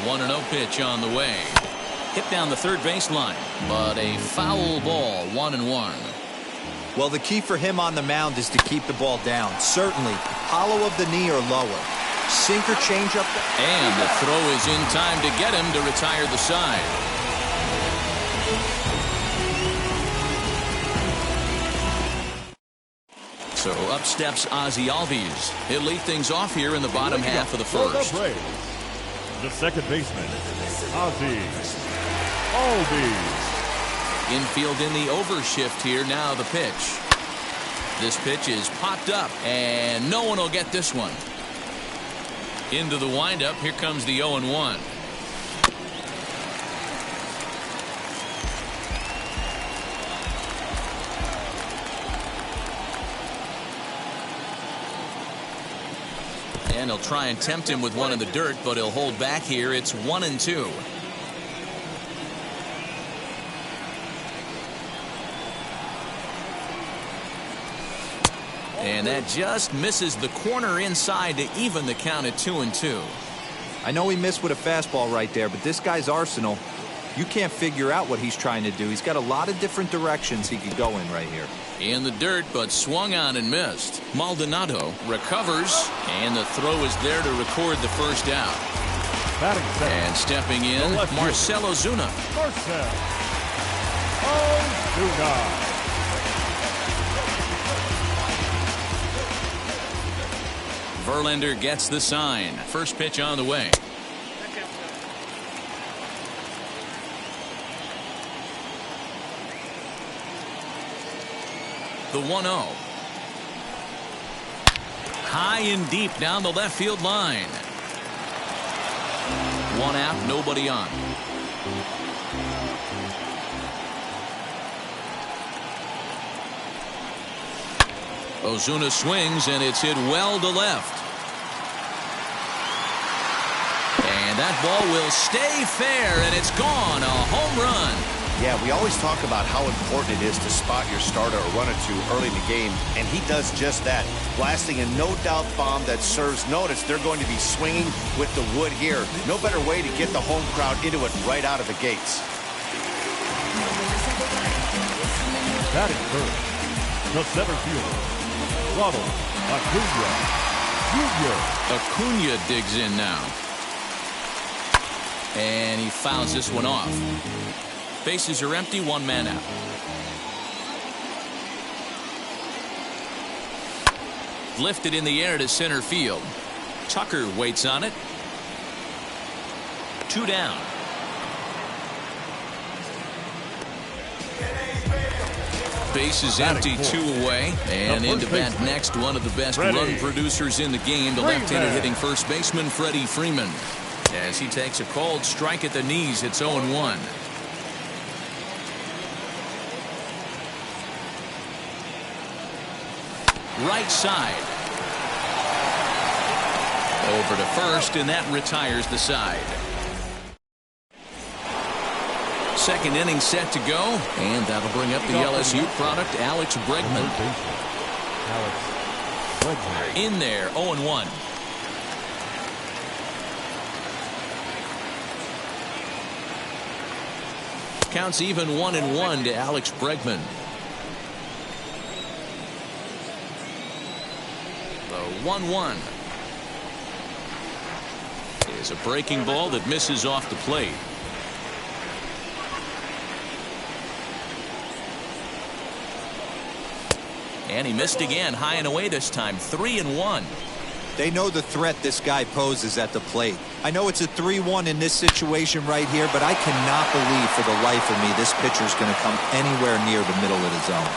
1-0 pitch on the way. Hit down the third baseline, but a foul ball. 1-1. Well, the key for him on the mound is to keep the ball down. Certainly, hollow of the knee or lower. Sinker changeup. And the throw is in time to get him to retire the side. So up steps Ozzie Albies. He'll lead things off here in the bottom half of the first. The second baseman, Ozzie Albies. Infield in the overshift here. Now the pitch. This pitch is popped up, and no one will get this one. Into the windup. Here comes the 0-1. And he'll try and tempt him with one in the dirt, but he'll hold back here. It's 1-2. And that just misses the corner inside to even the count at 2-2. I know he missed with a fastball right there, but this guy's arsenal, you can't figure out what he's trying to do. He's got a lot of different directions he could go in right here. In the dirt, but swung on and missed. Maldonado recovers, and the throw is there to record the first out. And stepping in, Marcell Ozuna. Marcell Ozuna. Verlander gets the sign. First pitch on the way. The 1-0. High and deep down the left field line. One out, nobody on. Ozuna swings, and it's hit well to left. And that ball will stay fair, and it's gone. A home run. Yeah, we always talk about how important it is to spot your starter or run or two early in the game, and he does just that, blasting a no-doubt bomb that serves notice. They're going to be swinging with the wood here. No better way to get the home crowd into it right out of the gates. Batting first, the center fielder, Ronald Acuna Jr. Acuna digs in now. And he fouls this one off. Bases are empty, one man out. Lifted in the air to center field. Tucker waits on it. 2 down. Base is empty, 2 away. And into bat next, one of the best run producers in the game, the left-handed hitting first baseman, Freddie Freeman. As he takes a cold strike at the knees, it's 0-1. Right side. Over to first, and that retires the side. Second inning set to go, and that'll bring up the LSU product, Alex Bregman. In there, 0-1. Counts even 1-1 to Alex Bregman. The 1-1 is a breaking ball that misses off the plate. And he missed again, high and away this time, 3-1. They know the threat this guy poses at the plate. I know it's a 3-1 in this situation right here, but I cannot believe for the life of me this pitcher is going to come anywhere near the middle of the zone.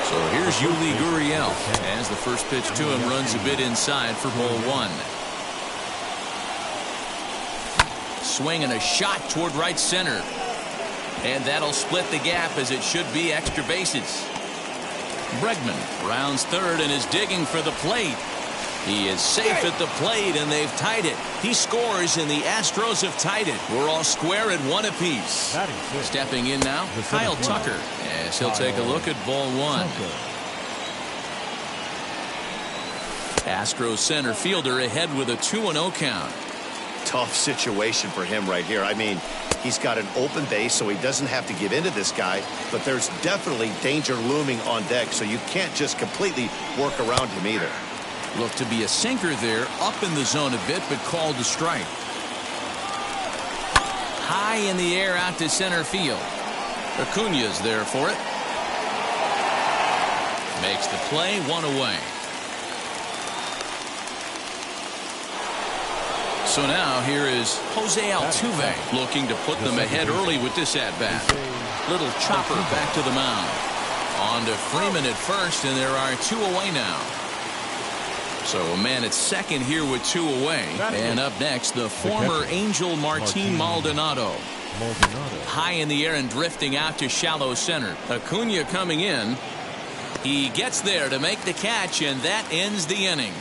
So here's Yuli Gurriel as the first pitch to him runs a bit inside for ball 1. Swing and a shot toward right center. And that'll split the gap as it should be extra bases. Bregman rounds third and is digging for the plate. He is safe at the plate, and they've tied it. He scores, and the Astros have tied it. We're all square at one apiece. Stepping in now, Kyle Tucker, as he'll take a look at ball one. Astros center fielder ahead with a 2-0 count. Tough situation for him right here. I mean, he's got an open base, so he doesn't have to give in to this guy, but there's definitely danger looming on deck, so you can't just completely work around him either. Looked to be a sinker there, up in the zone a bit, but called to strike. High in the air out to center field. Acuña's there for it. Makes the play, one away. So now here is Jose Altuve looking to put them ahead early with this at-bat. Little chopper back to the mound. On to Freeman at first, and there are 2 away now. So a man at second here with 2 away. And up next, the former Angel Martin Maldonado. High in the air and drifting out to shallow center. Acuña coming in. He gets there to make the catch, and that ends the inning.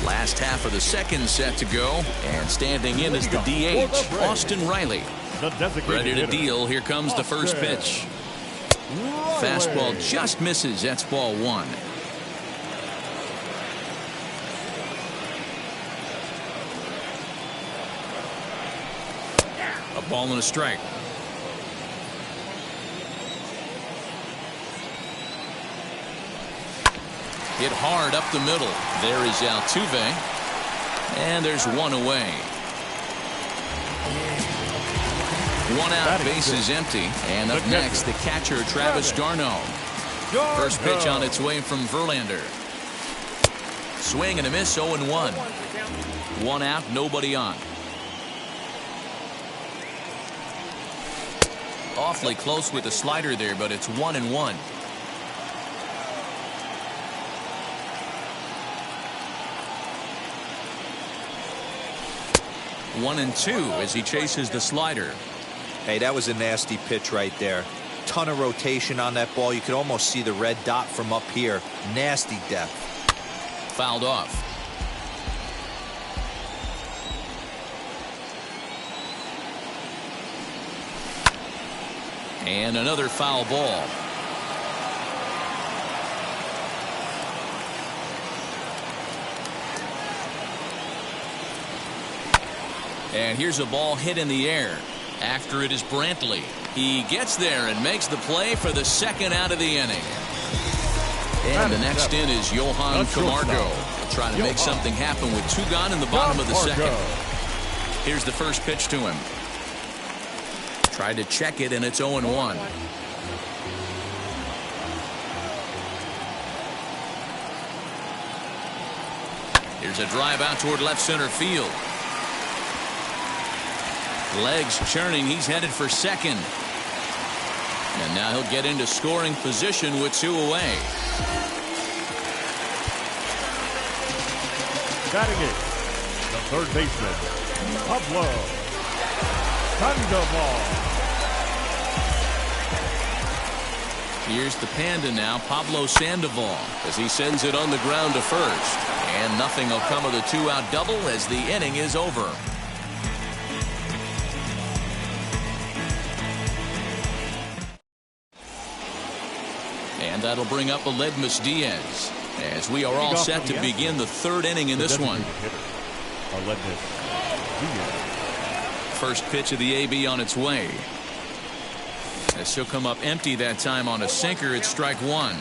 Last half of the second set to go, and standing in is the DH, Austin Riley. Ready to deal. Here comes the first pitch. Fastball just misses. That's ball one. A ball and a strike. Hit hard up the middle. There is Altuve. And there's 1 away. 1 out, base is empty. And up next, the catcher, Travis d'Arnaud. First pitch on its way from Verlander. Swing and a miss, 0-1. 1 out, nobody on. Awfully close with the slider there, but it's 1-1. One and two as he chases the slider. Hey, that was a nasty pitch right there. Ton of rotation on that ball. You could almost see the red dot from up here. Nasty depth. Fouled off. And another foul ball. And here's a ball hit in the air. After it is Brantley. He gets there and makes the play for the second out of the inning. And the next in is Johan Camargo. Trying to make something happen with 2 gone in the bottom of the second. Here's the first pitch to him. Tried to check it, and it's 0-1. Here's a drive out toward left center field. Legs churning. He's headed for second. And now he'll get into scoring position with 2 away. Batting it, the third baseman, Pablo Sandoval. Here's the Panda now, Pablo Sandoval, as he sends it on the ground to first. And nothing will come of the 2-out double as the inning is over. And that'll bring up Aledmys Diaz as we are all set to begin the third inning in this one. First pitch of the AB on its way. As he'll come up empty that time on a sinker at strike 1.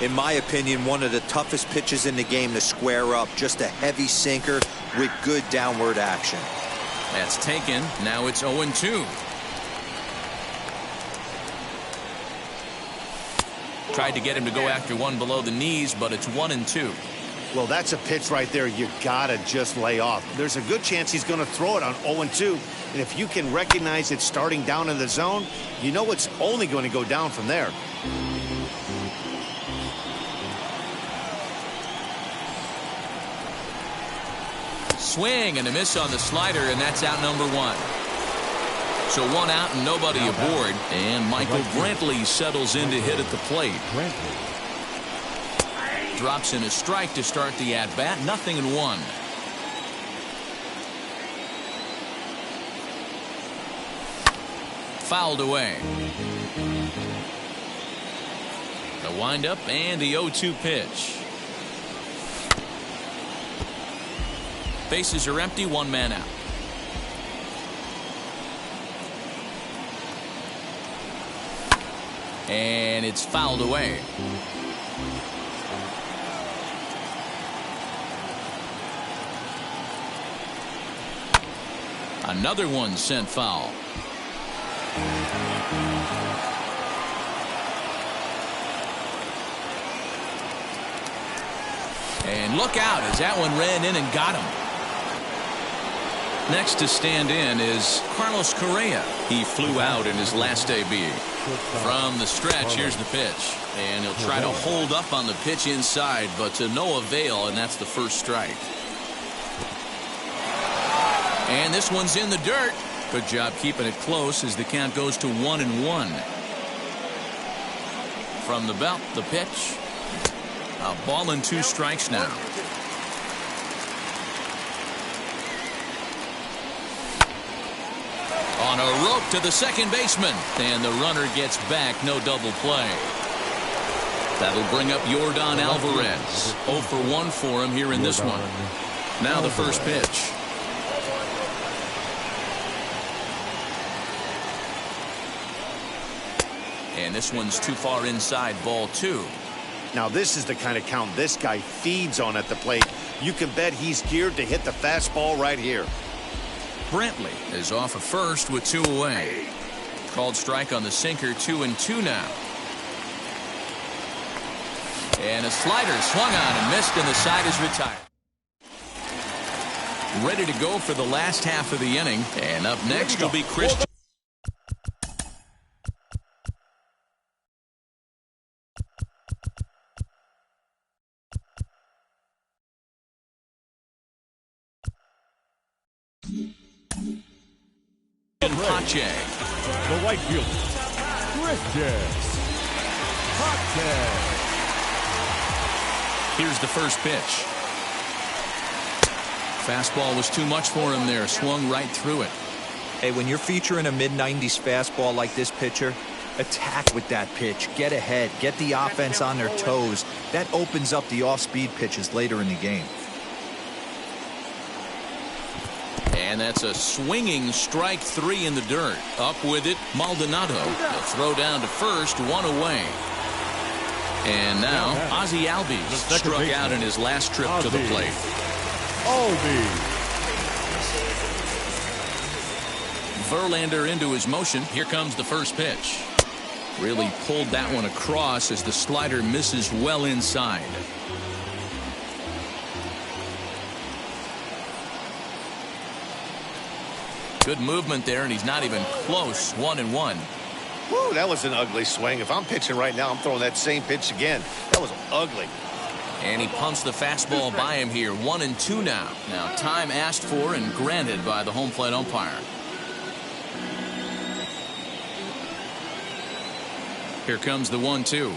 In my opinion, one of the toughest pitches in the game to square up. Just a heavy sinker with good downward action. That's taken. Now it's 0-2. Tried to get him to go after one below the knees, but it's 1-2. Well, that's a pitch right there you gotta just lay off. There's a good chance he's going to throw it on 0-2. And if you can recognize it starting down in the zone, you know it's only going to go down from there. Swing and a miss on the slider, and that's out number 1. So one out and nobody aboard. And Michael Brantley settles in to hit at the plate. Drops in a strike to start the at-bat. 0-1. Fouled away. The windup and the 0-2 pitch. Bases are empty, one man out. And it's fouled away. Another one sent foul. And look out as that one ran in and got him. Next to stand in is Carlos Correa. He flew out in his last debut. From the stretch, here's the pitch. And he'll try to hold up on the pitch inside, but to no avail, and that's the first strike. And this one's in the dirt. Good job keeping it close as the count goes to 1-1. From the belt, the pitch. A ball and 2 strikes now. On a rope to the second baseman. And the runner gets back. No double play. That'll bring up Yordan Alvarez. 0 for 1 for him here in this one. Now the first pitch. And this one's too far inside, ball 2. Now this is the kind of count this guy feeds on at the plate. You can bet he's geared to hit the fastball right here. Brantley is off at first with 2 away. Called strike on the sinker, 2-2 now. And a slider swung on and missed, and the side is retired. Ready to go for the last half of the inning. And up next will be Christian. Pache. The right fielder, Christian Pache. Here's the first pitch. Fastball was too much for him there. Swung right through it. Hey, when you're featuring a mid-90s fastball like this pitcher, attack with that pitch. Get ahead. Get the offense on their toes. That opens up the off-speed pitches later in the game. And that's a swinging strike 3 in the dirt. Up with it, Maldonado. The throw down to first, 1 away. And now Ozzie Albies struck out in his last trip to the plate. Verlander into his motion. Here comes the first pitch. Really pulled that one across as the slider misses well inside. Good movement there, and he's not even close. 1-1. Woo, that was an ugly swing. If I'm pitching right now, I'm throwing that same pitch again. That was ugly. And he pumps the fastball by him here. 1-2 now. Now time asked for and granted by the home plate umpire. Here comes the 1-2.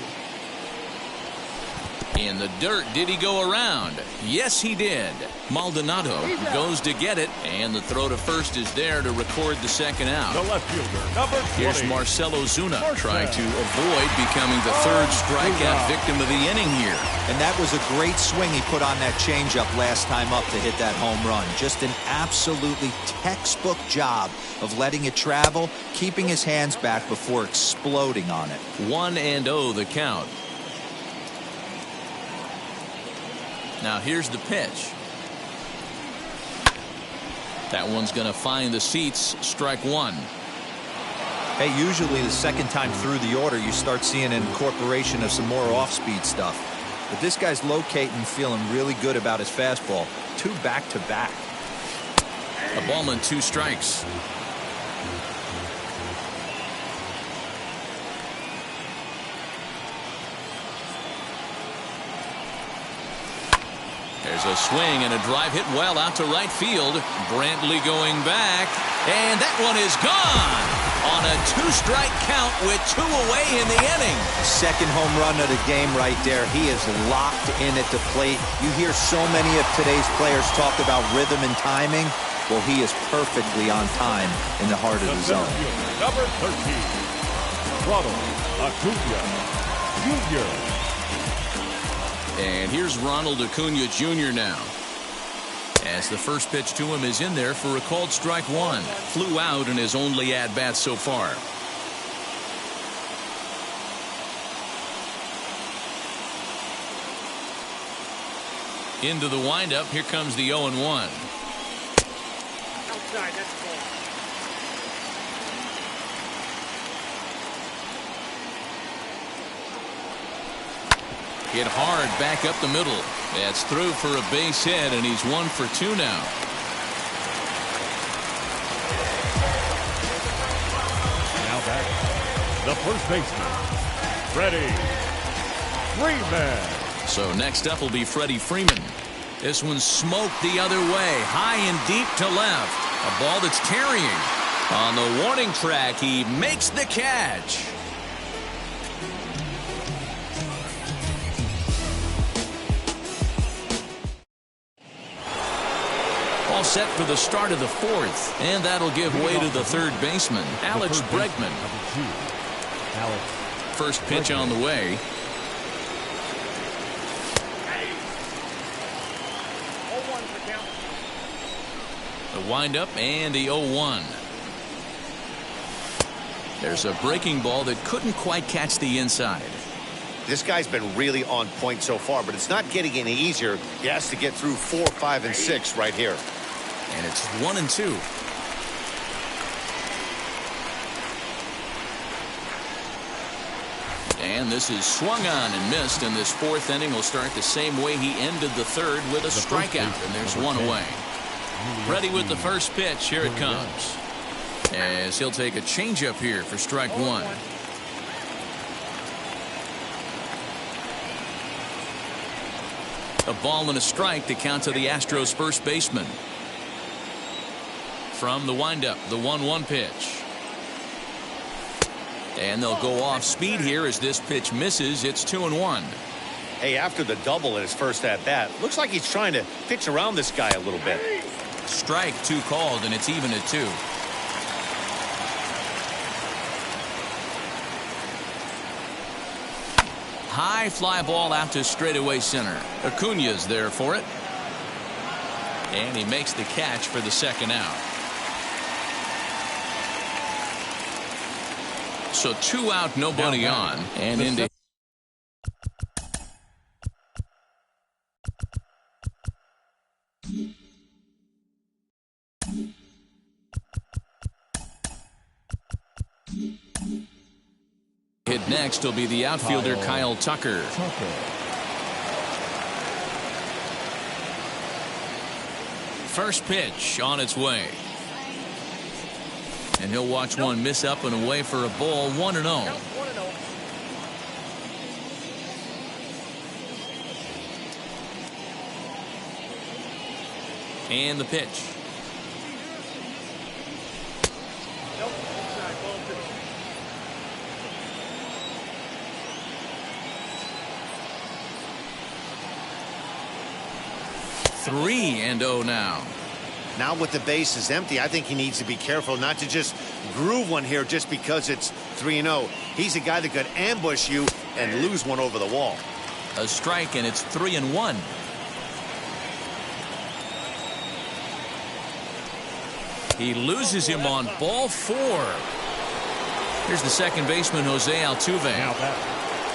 In the dirt, did he go around? Yes, he did. Maldonado goes to get it, and the throw to first is there to record the second out. The left fielder, number 20. Here's Marcell Ozuna trying to avoid becoming the third strikeout victim of the inning here. And that was a great swing he put on that changeup last time up to hit that home run. Just an absolutely textbook job of letting it travel, keeping his hands back before exploding on it. 1-0 the count. Now here's the pitch. That one's going to find the seats. Strike 1. Hey, usually the second time through the order you start seeing an incorporation of some more off-speed stuff. But this guy's locating, feeling really good about his fastball. 2 back-to-back. A ball and 2 strikes. There's a swing and a drive hit well out to right field. Brantley going back, and that one is gone on a 2-strike count with 2 away in the inning. Second home run of the game right there. He is locked in at the plate. You hear so many of today's players talk about rhythm and timing. Well, he is perfectly on time in the heart of the zone. Number 13, Ronald Acuna Jr. And here's Ronald Acuna Jr. now. As the first pitch to him is in there for a called strike one. Flew out in his only at-bat so far. Into the windup. Here comes the 0-1. Outside, that's a ball. Hit hard back up the middle. That's through for a base hit, and he's 1 for 2 now. Now back, the first baseman, Freddie Freeman. So next up will be Freddie Freeman. This one's smoked the other way, high and deep to left. A ball that's carrying. On the warning track, he makes the catch. All set for the start of the fourth, and that'll give way to the third baseman, Alex Bregman. First pitch on the way. The windup and the 0-1. There's a breaking ball that couldn't quite catch the inside. This guy's been really on point so far, but it's not getting any easier. He has to get through 4, 5, and 6 right here. And it's 1-2. And this is swung on and missed, and this fourth inning will start the same way he ended the third with a strikeout, and there's 1 away. Ready with the first pitch. Here it comes. As he'll take a changeup here for strike 1. A ball and a strike to count to the Astros first baseman. From the windup, the 1-1 pitch. And they'll go off speed here as this pitch misses. It's 2-1. Hey, after the double in his first at-bat, looks like he's trying to pitch around this guy a little bit. Strike 2 called, and it's even at 2. High fly ball out to straightaway center. Acuna's there for it. And he makes the catch for the second out. So 2 out, nobody on. And into hit next will be the outfielder Kyle Tucker. First pitch on its way. And he'll watch one miss up and away for a ball. 1-0. And the pitch. Three and 0 now. Now with the bases empty, I think he needs to be careful not to just groove one here just because it's 3-0. He's a guy that could ambush you and lose one over the wall. A strike, and it's 3-1. He loses him on ball 4. Here's the second baseman, Jose Altuve. Now back,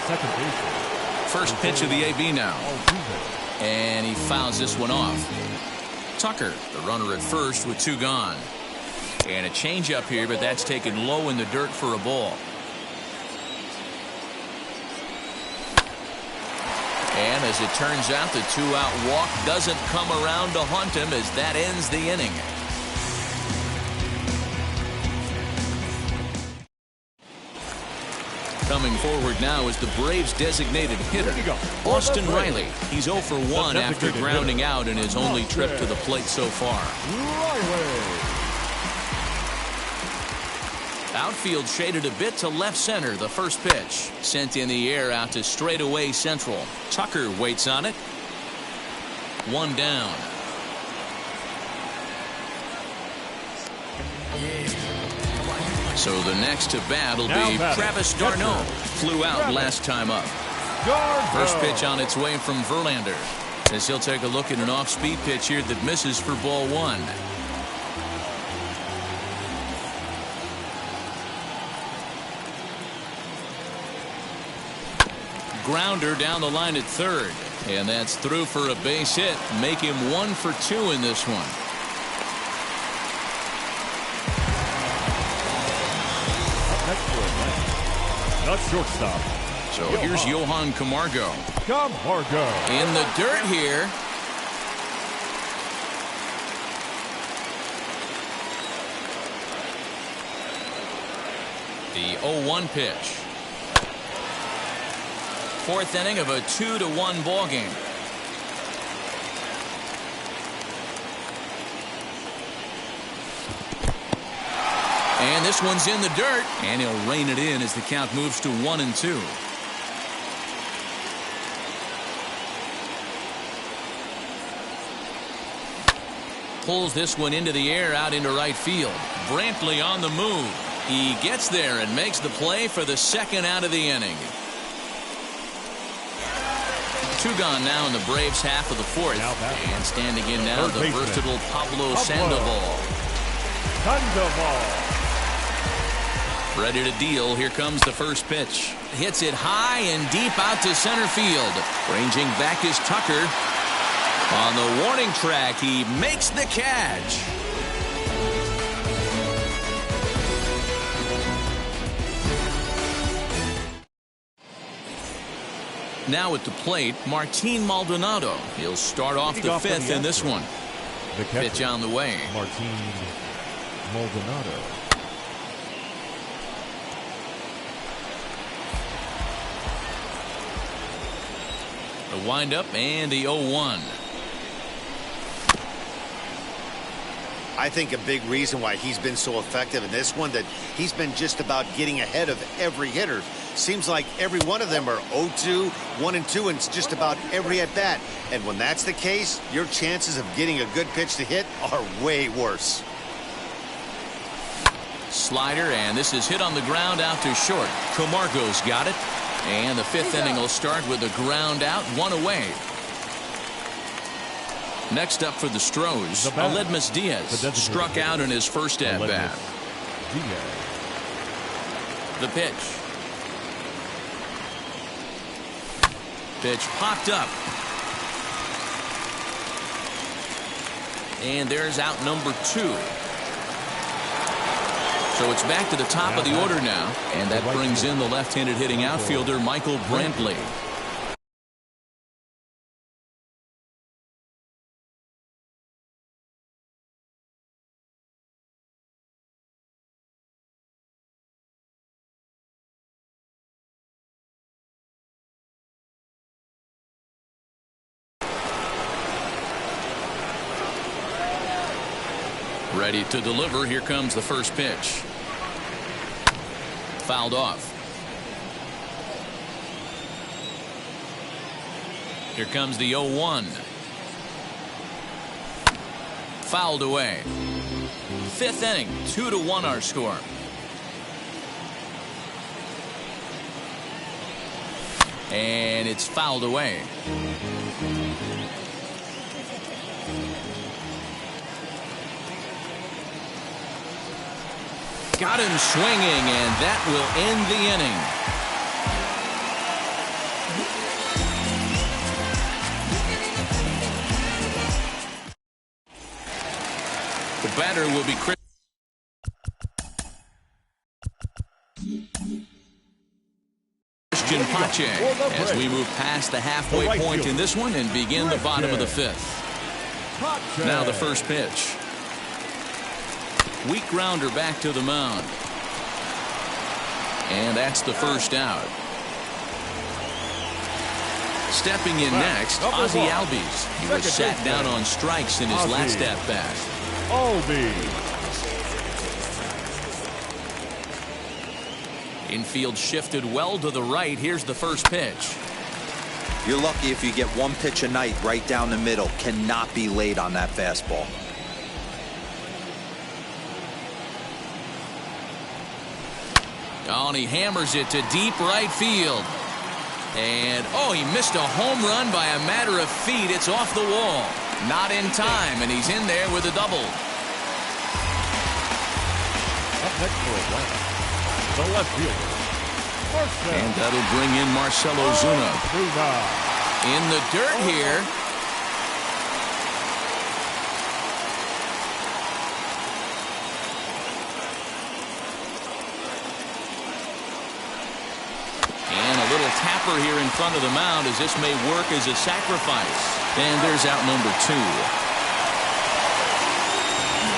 second baseman. First pitch of the AB now. And he fouls this one off. Tucker, the runner at first with 2 gone. And a changeup here, but that's taken low in the dirt for a ball. And as it turns out, the 2-out walk doesn't come around to haunt him as that ends the inning. Coming forward now is the Braves' designated hitter, Austin Riley. He's 0 for 1 after grounding out in his only trip to the plate so far. Outfield shaded a bit to left center. The first pitch sent in the air out to straightaway central. Tucker waits on it. 1 down. So the next to bat will be Travis d'Arnaud. Flew out last time up. First pitch on its way from Verlander, as he'll take a look at an off-speed pitch here that misses for ball 1. Grounder down the line at third, and that's through for a base hit. Make him 1 for 2 in this one. Not shortstop. So here's Johan Camargo. Camargo. In the dirt here. The 0-1 pitch. 4th inning of a 2-1 ball game. And this one's in the dirt, and he'll rein it in as the count moves to 1-2. Pulls this one into the air out into right field. Brantley on the move. He gets there and makes the play for the second out of the inning. 2 gone now in the Braves' half of the 4th. And standing in now, the versatile Pablo Sandoval. Ready to deal. Here comes the first pitch. Hits it high and deep out to center field. Ranging back is Tucker. On the warning track, he makes the catch. Now at the plate, Martin Maldonado. He'll start off the 5th in this one. The pitch on the way. Martin Maldonado. The windup and the 0-1. I think a big reason why he's been so effective in this one, that he's been just about getting ahead of every hitter. Seems like every one of them are 0-2, 1-2, and it's just about every at bat. And when that's the case, your chances of getting a good pitch to hit are way worse. Slider, and this is hit on the ground out to short. Camargo's got it. And the 5th inning will start with a ground out, 1 away. Next up for the Stros, Aledmys Diaz struck out in his first at-bat. The pitch. Pitch popped up. And there's out number 2. So it's back to the top of the order now, and that brings in the left-handed hitting outfielder Michael Brantley. Ready to deliver. Here comes the first pitch. Fouled off. Here comes the 0-1. Fouled away. 5th inning, 2-1 our score. And it's fouled away. Got him swinging, and that will end the inning. The batter will be Christian Pache as we move past the halfway point in this one and begin the bottom of the 5th. Now the first pitch. Weak grounder back to the mound. And that's the first out. Stepping in next, Ozzie Albies. He was sat down on strikes in his last at-bat. Albies. Infield shifted well to the right. Here's the first pitch. You're lucky if you get one pitch a night right down the middle. Cannot be late on that fastball. Oh, and he hammers it to deep right field. And, oh, he missed a home run by a matter of feet. It's off the wall. Not in time, and he's in there with a double. Up next for Atlanta, the left fielder, Marcell. And that'll bring in Marcell Ozuna. In the dirt here. And a little tapper here in front of the mound as this may work as a sacrifice. And there's out number 2.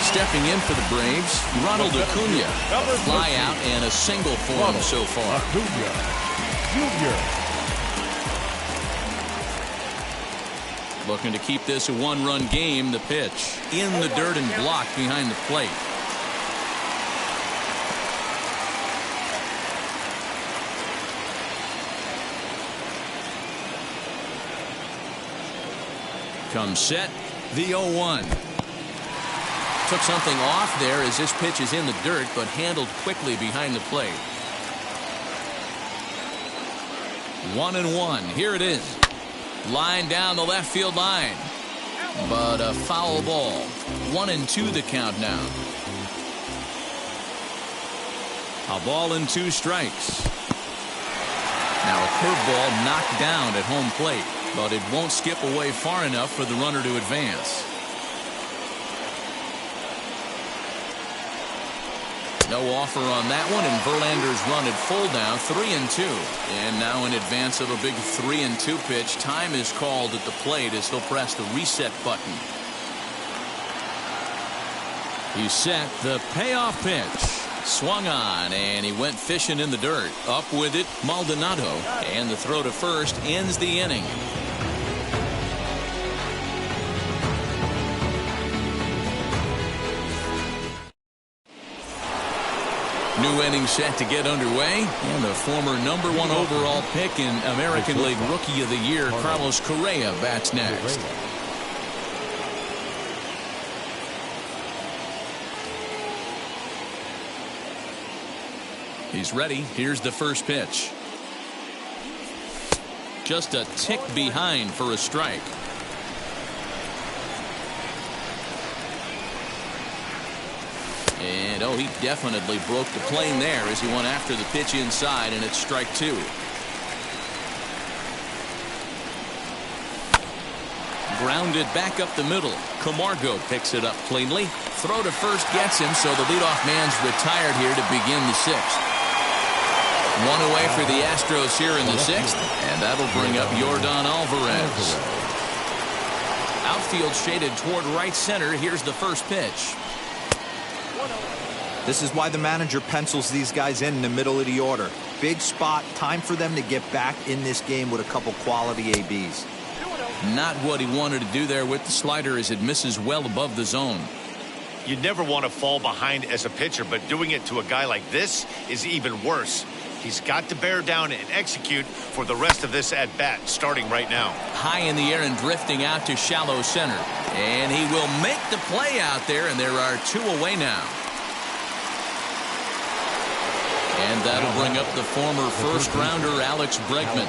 Stepping in for the Braves, Ronald Acuna. A fly out and a single for him so far. Acuna Jr. Looking to keep this a one-run game. The pitch in the dirt and blocked behind the plate. Comes set, the 0-1. Took something off there as this pitch is in the dirt, but handled quickly behind the plate. 1-1. Here it is. Line down the left field line. But a foul ball. 1-2 the count now. A ball and 2 strikes. Now a curveball knocked down at home plate, but it won't skip away far enough for the runner to advance. No offer on that one, and Verlander's run at full now, 3-2. And now in advance of a big 3-2 pitch, time is called at the plate as he'll press the reset button. He's set the payoff pitch. Swung on, and he went fishing in the dirt. Up with it, Maldonado. And the throw to first ends the inning. New inning set to get underway, and the former #1 overall pick in American League Rookie of the Year, Carlos Correa, bats next. He's ready. Here's the first pitch. Just a tick behind for a strike. And, oh, he definitely broke the plane there as he went after the pitch inside, and it's strike 2. Grounded back up the middle. Camargo picks it up cleanly. Throw to first gets him, so the leadoff man's retired here to begin the 6th. One away for the Astros here in the 6th, and that'll bring up Yordan Alvarez. Outfield shaded toward right center. Here's the first pitch. This is why the manager pencils these guys in the middle of the order. Big spot, time for them to get back in this game with a couple quality ABs. Not what he wanted to do there with the slider as it misses well above the zone. You never want to fall behind as a pitcher, but doing it to a guy like this is even worse. He's got to bear down and execute for the rest of this at-bat, starting right now. High in the air and drifting out to shallow center. And he will make the play out there, and there are 2 away now. And that'll bring up the former first-rounder Alex Bregman.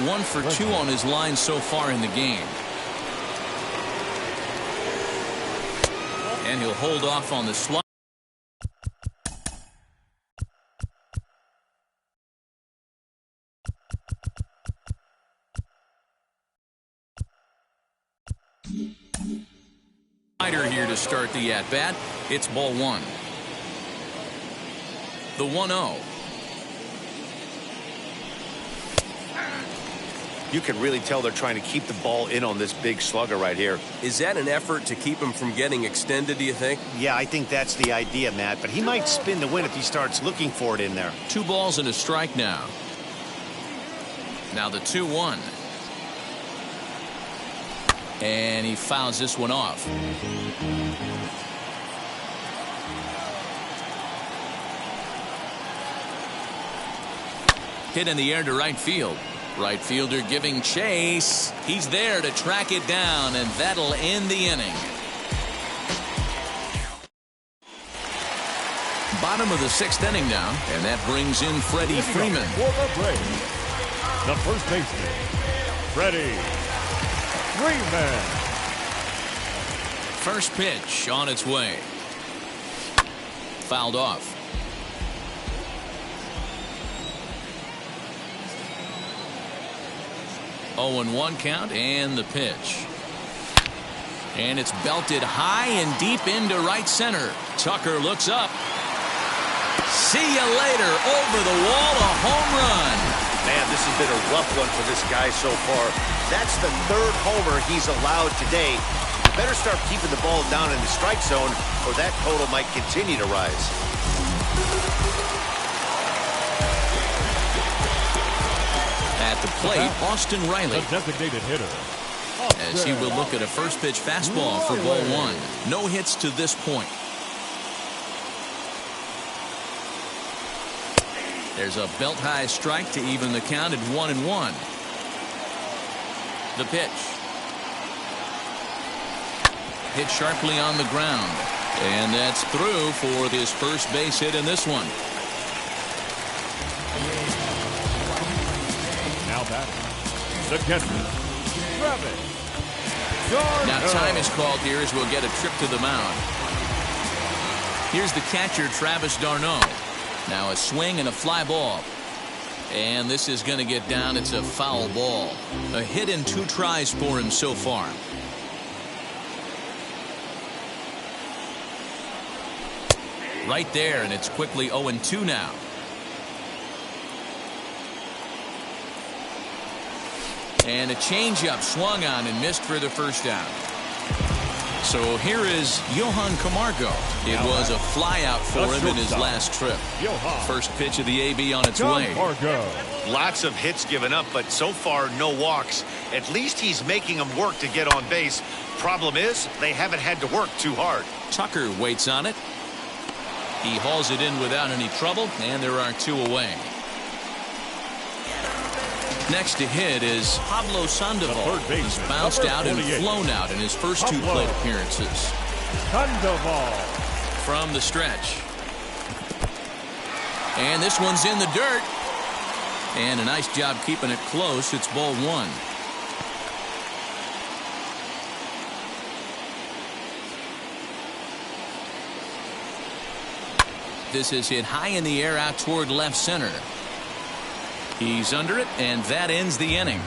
1 for 2 on his line so far in the game. And he'll hold off on the slide. Here to start the at-bat. It's ball 1. The 1-0. You can really tell they're trying to keep the ball in on this big slugger right here. Is that an effort to keep him from getting extended, do you think? Yeah, I think that's the idea, Matt. But he might spin to win if he starts looking for it in there. 2 balls and a strike now. Now the 2-1. And he fouls this one off. Hit in the air to right field. Right fielder giving chase. He's there to track it down, and that'll end the inning. Bottom of the 6th inning now, and that brings in Freddie Freeman. For the Braves, the first baseman, Freddie Freeman. First pitch on its way. Fouled off. 0-1 count, and the pitch. And it's belted high and deep into right center. Tucker looks up. See you later. Over the wall, a home run. Man, this has been a rough one for this guy so far. That's the 3rd homer he's allowed today. You better start keeping the ball down in the strike zone, or that total might continue to rise. At the plate, Austin Riley. The designated hitter. As he will look at a first pitch fastball for ball 1. No hits to this point. There's a belt high strike to even the count at 1-1. The pitch. Hit sharply on the ground. And that's through for his first base hit in this one. Now batting, the catcher, Travis d'Arnaud. Now time is called here as we'll get a trip to the mound. Here's the catcher, Travis d'Arnaud. Now a swing and a fly ball. And this is going to get down. It's a foul ball. A hit in 2 tries for him so far. Right there, and it's quickly 0-2 now. And a changeup swung on and missed for the first down. So here is Johan Camargo. It was a flyout for him in his last trip. First pitch of the AB on its way. Lots of hits given up, but so far no walks. At least he's making them work to get on base. Problem is, they haven't had to work too hard. Tucker waits on it. He hauls it in without any trouble, and there are 2 away. Next to hit is Pablo Sandoval. He's bounced out and flown out in his first 2 plate appearances. Sandoval. From the stretch. And this one's in the dirt. And a nice job keeping it close. It's ball 1. This is hit high in the air out toward left center. He's under it, and that ends the inning.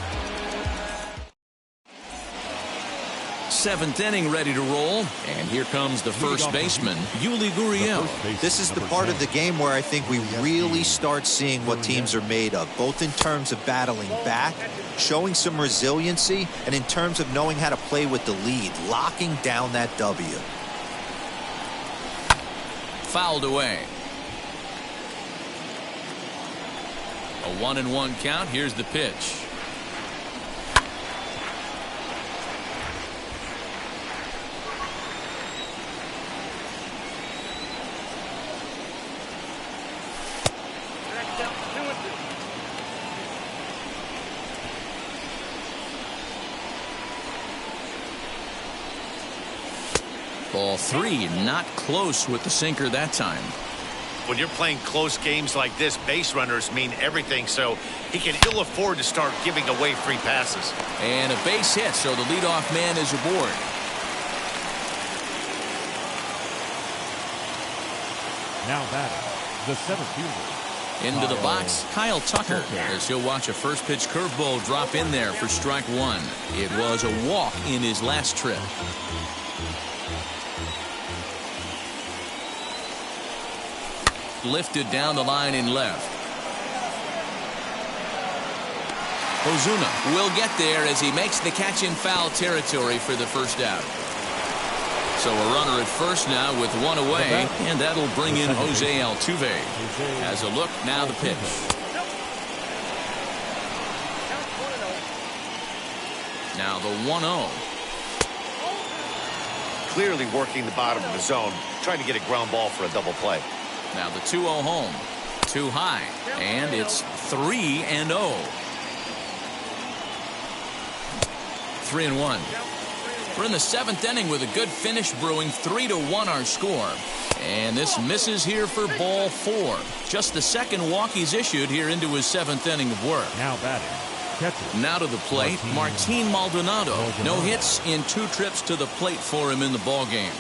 7th inning ready to roll, and here comes the first baseman, Yuli Gurriel. This is the part of the game where I think we really start seeing what teams are made of, both in terms of battling back, showing some resiliency, and in terms of knowing how to play with the lead, locking down that W. Fouled away. A 1-1 count. Here's the pitch. Ball 3, not close with the sinker that time. When you're playing close games like this, base runners mean everything, so he can ill afford to start giving away free passes. And a base hit, so the leadoff man is aboard. Now batting, the 7th fielder. Into the box, Kyle Tucker, as he'll watch a first pitch curveball drop in there for strike 1. It was a walk in his last trip. Lifted down the line in left. Ozuna will get there as he makes the catch in foul territory for the first out. So a runner at first now with one away, and that'll bring in Jose Altuve. As a look, now the pitch. Now the 1-0. Clearly working the bottom of the zone, trying to get a ground ball for a double play. Now the 2-0 home. Too high, and it's 3-0. 3-1. We're in the 7th inning with a good finish brewing. 3-1 our score. And this misses here for ball 4. Just the second walk he's issued here into his 7th inning of work. Now batting. Catcher. Now to the plate, Martin Maldonado. No hits in 2 trips to the plate for him in the ball game.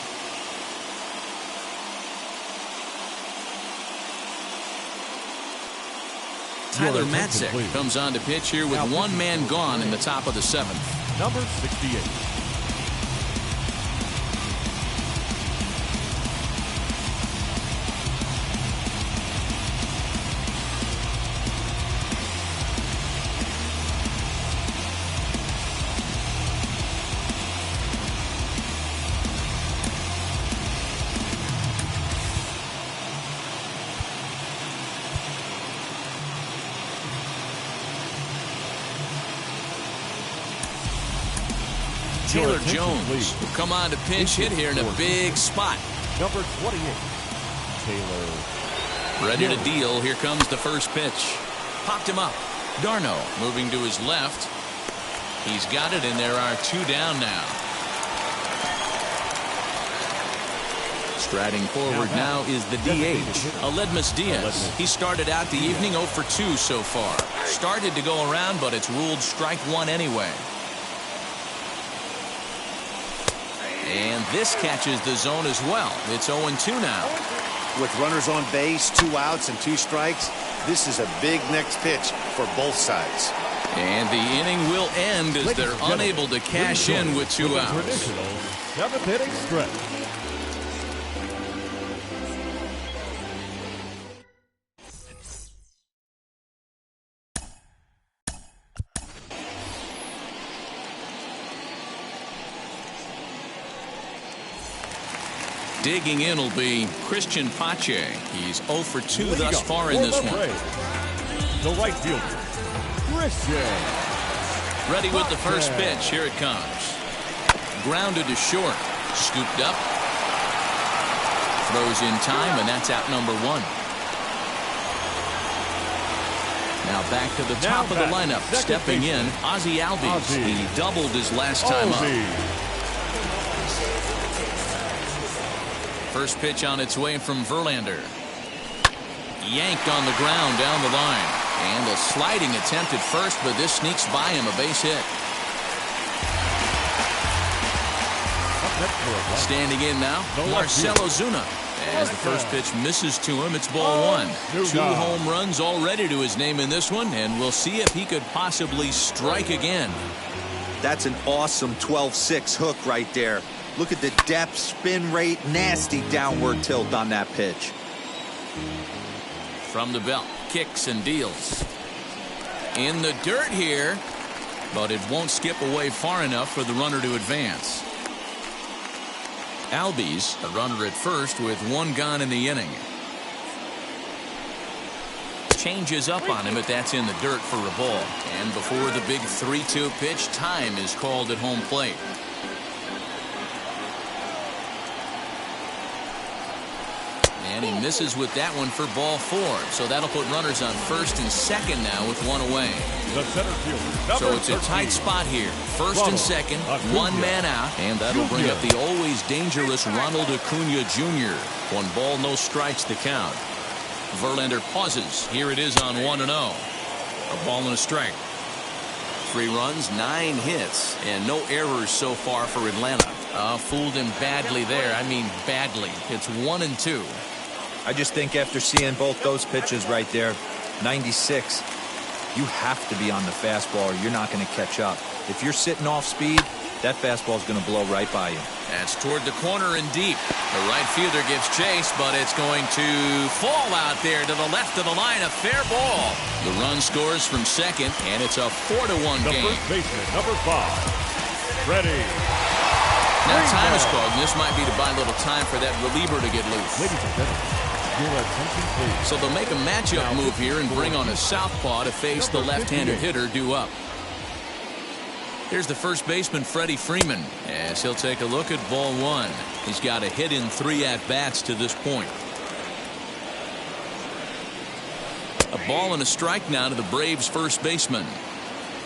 Tyler Matzek comes on to pitch here with one man gone in the top of the 7th. Number 68. Taylor Jones will come on to pinch hit here in a big spot. Number 28. Taylor. Ready to deal. Here comes the first pitch. Popped him up. Darno moving to his left. He's got it, and there are 2 down now. Striding forward now is the DH, Aledmys Diaz. He started out the evening 0 for 2 so far. Started to go around, but it's ruled strike 1 anyway. And this catches the zone as well. It's 0-2 now. With runners on base, 2 outs and 2 strikes, this is a big next pitch for both sides. And the inning will end as they're unable to cash in with 2 outs. Traditional 7th inning stretch. Digging in will be Christian Pache. He's 0 for 2 thus far in this one. The right fielder, Christian. Ready with the first pitch. Here it comes. Grounded to short. Scooped up. Throws in time, and that's out number 1. Now back to the top of the lineup. Stepping in, Ozzie Albies. He doubled his last time up. First pitch on its way from Verlander. Yanked on the ground down the line. And a sliding attempt at first, but this sneaks by him, a base hit. Standing in now, Marcell Ozuna. As the first pitch misses to him, it's ball 1. 2 home runs already to his name in this one, and we'll see if he could possibly strike again. That's an awesome 12-6 hook right there. Look at the depth, spin rate, nasty downward tilt on that pitch. From the belt, kicks and deals. In the dirt here, but it won't skip away far enough for the runner to advance. Albies, a runner at first with 1 gone in the inning. Changes up on him, but that's in the dirt for a ball. And before the big 3-2 pitch, time is called at home plate. And he misses with that one for ball 4. So that'll put runners on first and second now with 1 away. The center fielder, so it's a tight spot here. First and second, 1 man out. And that'll bring up the always dangerous Ronald Acuna Jr. 1 ball, no strikes the count. Verlander pauses. Here it is on 1-0. A ball and a strike. 3 runs, 9 hits, and no errors so far for Atlanta. Fooled him badly there. I mean badly. It's 1-2. I just think after seeing both those pitches right there, 96, you have to be on the fastball or you're not going to catch up. If you're sitting off speed, that fastball is going to blow right by you. That's toward the corner and deep. The right fielder gives chase, but it's going to fall out there to the left of the line. A fair ball. The run scores from second, and it's a 4-1 The game. first baseman, number 5, Freddie. Now time is called, and this might be to buy a little time for that reliever to get loose. Ladies and gentlemen, your attention please. So they'll make a matchup move here and bring on a southpaw to face the left-handed hitter due up. Here's the first baseman, Freddie Freeman, as he'll take a look at ball 1. He's got a hit in 3 at-bats to this point. A ball and a strike now to the Braves' first baseman.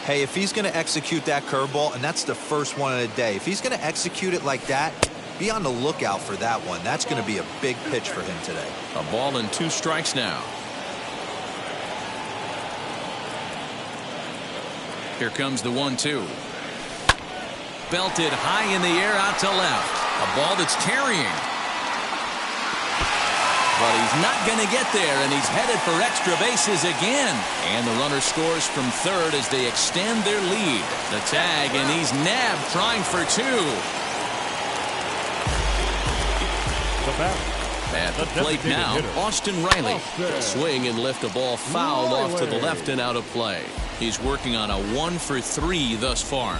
Hey, if he's going to execute that curveball, and that's the first one of the day, if he's going to execute it like that, be on the lookout for that one. That's going to be a big pitch for him today. A ball and 2 strikes now. Here comes the 1-2. Belted high in the air out to left. A ball that's carrying. But he's not going to get there, and he's headed for extra bases again. And the runner scores from third as they extend their lead. The tag, and he's nabbed trying for 2. The batter. At the plate now, Austin Riley. He'll swing and lift a ball fouled off to the left and out of play. He's working on a 1 for 3 thus far.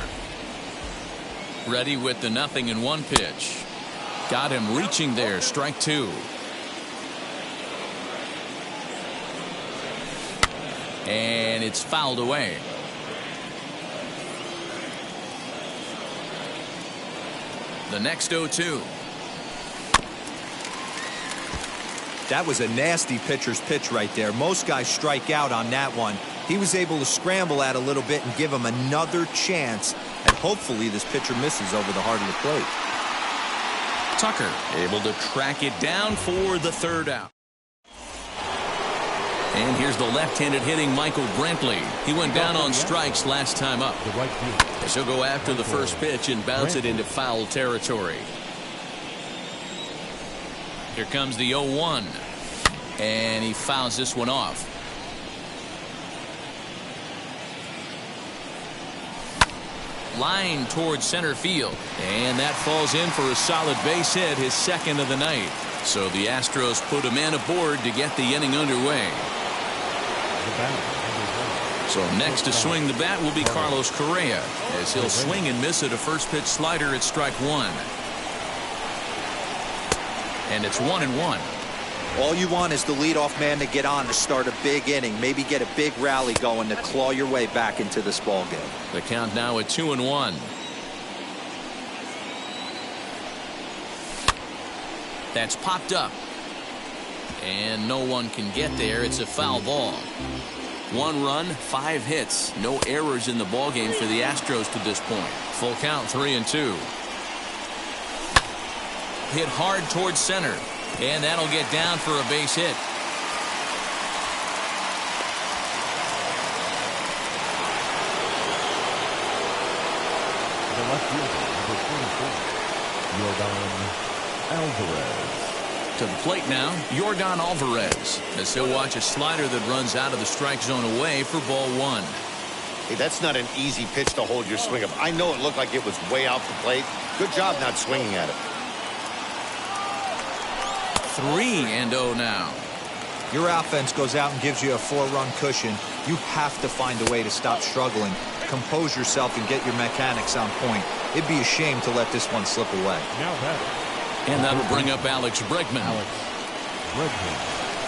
Ready with the 0-1 pitch. Got him reaching there. Strike 2. And it's fouled away. The next 0-2. That was a nasty pitcher's pitch right there. Most guys strike out on that one. He was able to scramble at a little bit and give him another chance. And hopefully this pitcher misses over the heart of the plate. Tucker able to track it down for the 3rd out. And here's the left-handed hitting Michael Brantley. He went down on strikes last time up. The right fielder. As he'll go after the first pitch and bounce it into foul territory. Here comes the 0-1. And he fouls this one off. Line towards center field. And that falls in for a solid base hit, his 2nd of the night. So the Astros put a man aboard to get the inning underway. So next to swing the bat will be Carlos Correa, as he'll swing and miss at a first pitch slider at strike 1. And it's 1-1. All you want is the leadoff man to get on to start a big inning, maybe get a big rally going to claw your way back into this ball game. The count now at 2-1. That's popped up. And no one can get there. It's a foul ball. 1 run, 5 hits. No errors in the ballgame for the Astros to this point. Full count, 3-2. Hit hard towards center. And that'll get down for a base hit. The left fielder, number 24, Yordan Alvarez. To the plate now, Yordan Alvarez, as he'll watch a slider that runs out of the strike zone away for ball 1. Hey, that's not an easy pitch to hold your swing of. I know it looked like it was way out the plate. Good job not swinging at it. 3-0 now. Your offense goes out and gives you a 4-run cushion. You have to find a way to stop struggling, compose yourself, and get your mechanics on point. It'd be a shame to let this one slip away. Now batting. And that'll bring up Alex Bregman.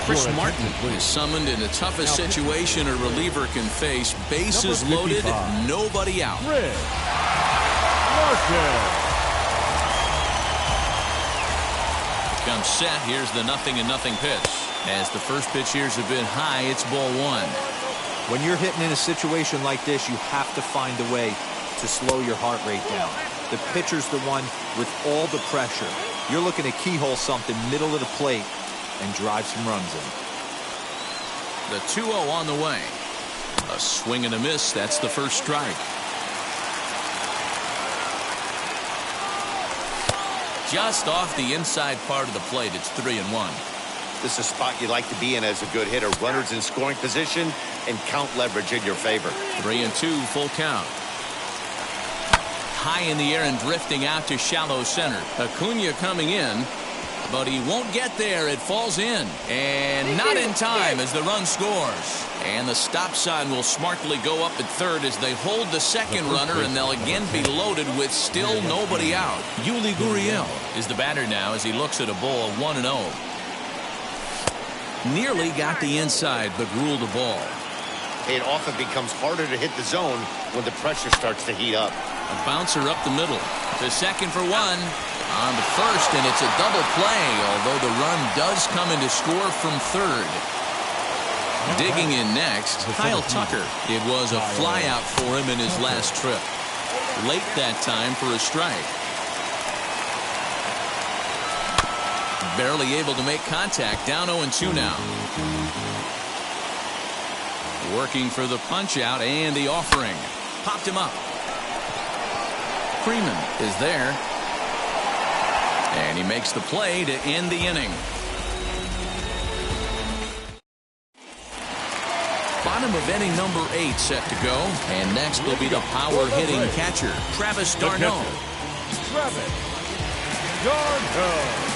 Chris Martin is summoned in the toughest situation a reliever can face. Bases loaded, nobody out. Chris Martin. Comes set. Here's the 0-0 pitch. As the first pitch years have been high, it's ball 1. When you're hitting in a situation like this, you have to find a way to slow your heart rate down. The pitcher's the one with all the pressure. You're looking to keyhole something middle of the plate and drive some runs in. The 2-0 on the way. A swing and a miss. That's the first strike. Just off the inside part of the plate. It's 3-1. This is a spot you like to be in as a good hitter. Runners in scoring position and count leverage in your favor. 3-2, full count. high in the air and drifting out to shallow center. Acuna coming in, but he won't get there. It falls in, and not in time as the run scores. And the stop sign will smartly go up at third as they hold the second runner, and they'll again be loaded with still nobody out. Yuli Gurriel is the batter now as he looks at a ball 1-0. Nearly got the inside, but ruled the ball. It often becomes harder to hit the zone when the pressure starts to heat up. A bouncer up the middle. To second for one. On to first, and it's a double play, although the run does come in to score from third. Digging in next, Kyle Tucker. It was a flyout for him in his last trip. Late that time for a strike. Barely able to make contact. Down 0-2 now. Working for the punch out and the offering. Popped him up. Freeman is there. And he makes the play to end the inning. Bottom of inning number 8 set to go. And next will be the power hitting catcher, Travis d'Arnaud. Travis d'Arnaud.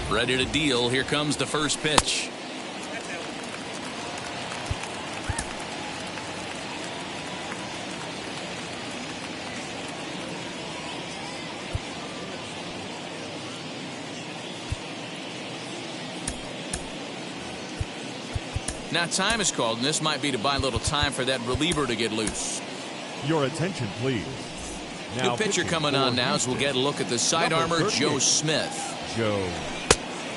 Ready to deal. Here comes the first pitch. Now time is called, and this might be to buy a little time for that reliever to get loose. Your attention, please. New pitcher coming on now as we'll get a look at the sidearmer, Joe Smith. Joe.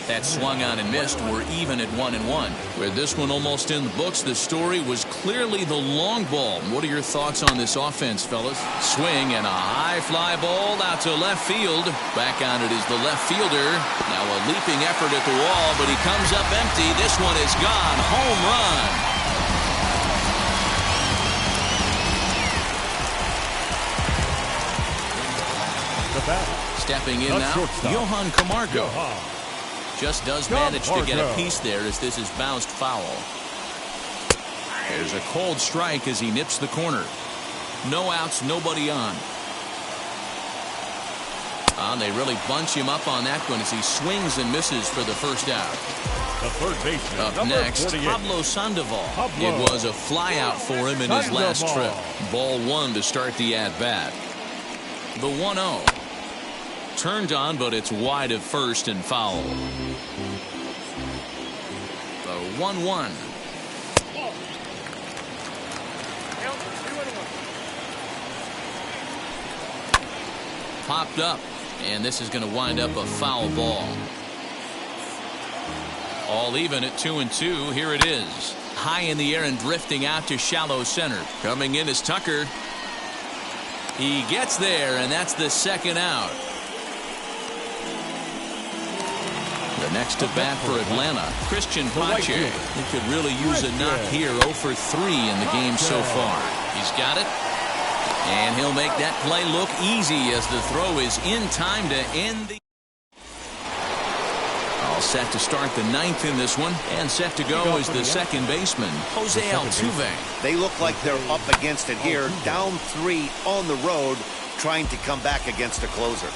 That swung on and missed. We're even at 1-1. With this one almost in the books, the story was clearly the long ball. What are your thoughts on this offense, fellas? Swing and a high fly ball out to left field. Back on it is the left fielder. Now a leaping effort at the wall, but he comes up empty. This one is gone. Home run. The batter. Stepping in now, shortstop. Johan Camargo. Just does manage to get a piece there as this is bounced foul. There's a cold strike as he nips the corner. No outs, nobody on. They really bunch him up on that one as he swings and misses for the first out. The third baseman. Up next, 48. Pablo Sandoval. Pablo. It was a flyout for him in his last trip. Ball 1 to start the at-bat. The 1-0. Turned on, but it's wide of first and foul. The 1-1. Popped up, and this is going to wind up a foul ball. All even at 2-2. Here it is. High in the air and drifting out to shallow center. Coming in is Tucker. He gets there, and that's the second out. The next at bat for Atlanta, Christian Pache. He could really use a knock here. 0 for 3 in the game so far. He's got it. And he'll make that play look easy as the throw is in time to end the... All set to start the 9th in this one. And set to go is the second baseman, Jose Altuve. They look like they're up against it here. Down 3 on the road, trying to come back against a closer.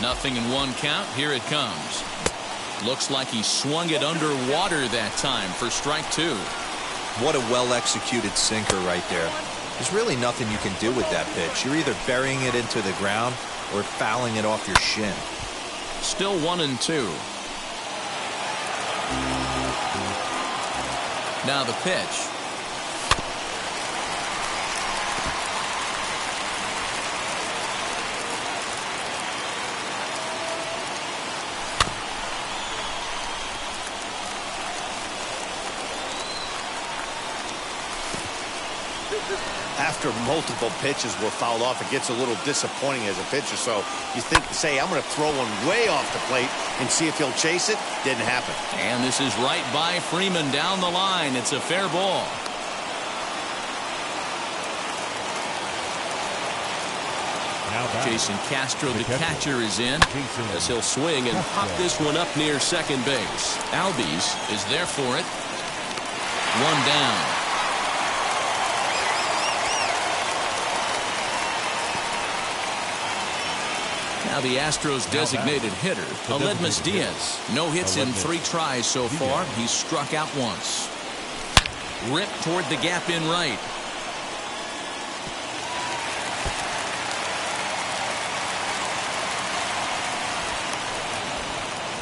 Nothing in 1 count. Here it comes. Looks like he swung it underwater that time for strike 2. What a well-executed sinker right there. There's really nothing you can do with that pitch. You're either burying it into the ground or fouling it off your shin. Still 1-2. Now the pitch. After multiple pitches were fouled off, it gets a little disappointing as a pitcher. So you say, I'm going to throw one way off the plate and see if he'll chase it. Didn't happen. And this is right by Freeman down the line. It's a fair ball. Jason Castro, the catcher, is in as he'll swing and pop this one up near second base. Albies is there for it. One down. Now the Astros designated hitter, Aledmys Diaz. No hits in 3 tries so far. He's struck out once. Ripped toward the gap in right.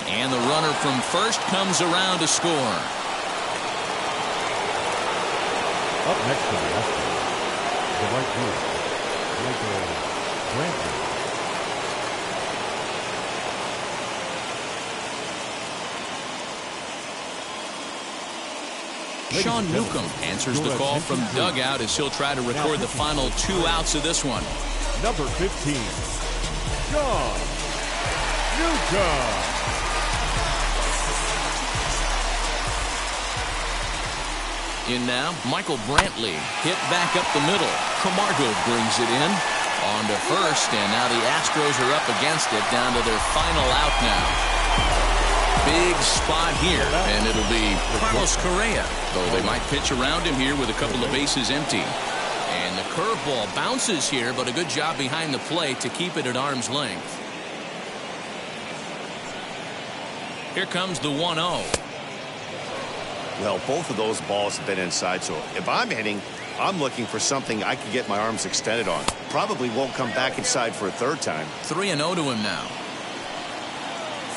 And the runner from first comes around to score. Up next to the Astros, the right fielder, Michael Brantley. Sean Newcomb answers the call from dugout as he'll try to record the final 2 outs of this one. Number 15, Sean Newcomb. In now, Michael Brantley hit back up the middle. Camargo brings it in on to first, and now the Astros are up against it, down to their final out now. Big spot here, and it'll be Carlos Correa, though they might pitch around him here with a couple of bases empty. And the curveball bounces here, but a good job behind the plate to keep it at arm's length. Here comes the 1-0. Well, both of those balls have been inside, so if I'm hitting, I'm looking for something I can get my arms extended on. Probably won't come back inside for a third time. 3-0 to him now.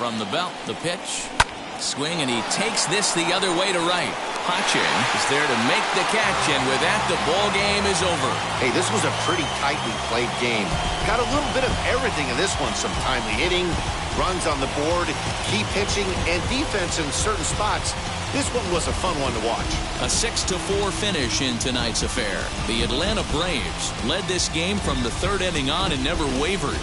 From the belt, the pitch. Swing, and he takes this the other way to right. Pache is there to make the catch, and with that, the ball game is over. Hey, this was a pretty tightly played game. Got a little bit of everything in this one. Some timely hitting, runs on the board, key pitching, and defense in certain spots. This one was a fun one to watch. A 6-4 finish in tonight's affair. The Atlanta Braves led this game from the 3rd inning on and never wavered.